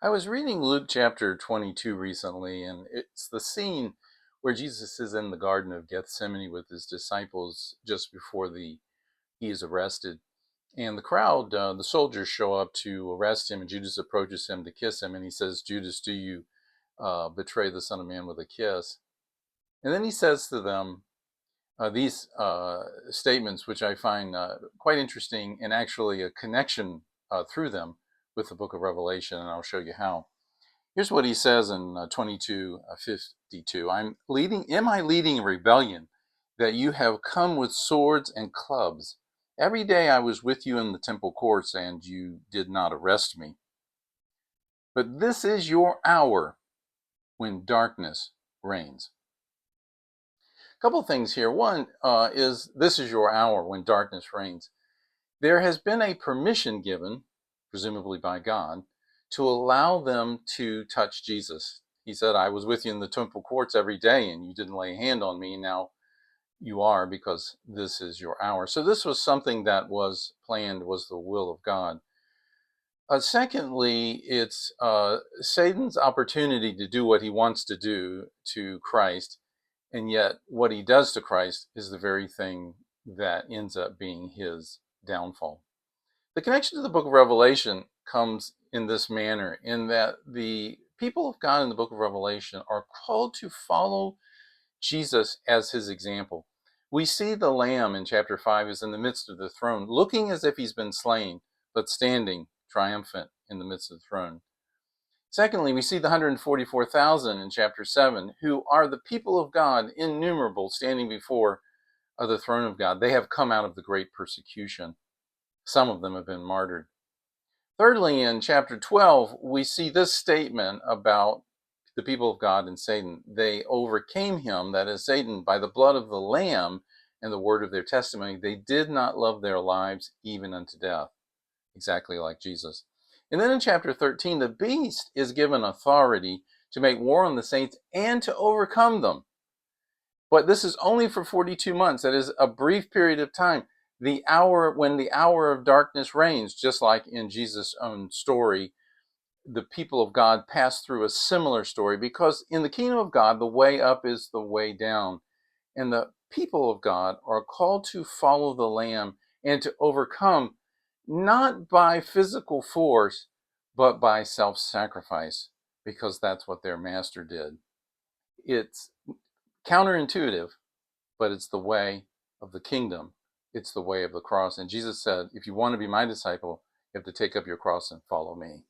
I was reading Luke chapter 22 recently, and it's the scene where Jesus is in the Garden of Gethsemane with his disciples just before he is arrested. And the crowd, the soldiers show up to arrest him, and Judas approaches him to kiss him, and he says, "Judas, do you betray the Son of Man with a kiss?" And then he says to them these statements, which I find quite interesting, and actually a connection through them with the book of Revelation, and I'll show you how. Here's what he says in 22:52. Am I leading a rebellion that you have come with swords and clubs? Every day I was with you in the temple courts and you did not arrest me. But this is your hour when darkness reigns. A couple of things here. One is this is your hour when darkness reigns. There has been a permission given, presumably by God, to allow them to touch Jesus. He said, I was with you in the temple courts every day and you didn't lay a hand on me. Now you are, because this is your hour. So this was something that was planned, was the will of God. Secondly, it's Satan's opportunity to do what he wants to do to Christ. And yet what he does to Christ is the very thing that ends up being his downfall. The connection to the book of Revelation comes in this manner, in that the people of God in the book of Revelation are called to follow Jesus as his example. We see the Lamb in chapter 5 is in the midst of the throne, looking as if he's been slain, but standing triumphant in the midst of the throne. Secondly, we see the 144,000 in chapter 7, who are the people of God, innumerable, standing before the throne of God. They have come out of the great persecution. Some of them have been martyred. Thirdly, in chapter 12, we see this statement about the people of God and Satan. They overcame him, that is Satan, by the blood of the Lamb and the word of their testimony. They did not love their lives even unto death, exactly like Jesus. And then in chapter 13, the beast is given authority to make war on the saints and to overcome them. But this is only for 42 months. That is a brief period of time. The hour when the hour of darkness reigns, just like in Jesus' own story, the people of God pass through a similar story, because in the kingdom of God, the way up is the way down. And the people of God are called to follow the Lamb and to overcome, not by physical force, but by self-sacrifice, because that's what their master did. It's counterintuitive, but it's the way of the kingdom. It's the way of the cross. And Jesus said, if you want to be my disciple, you have to take up your cross and follow me.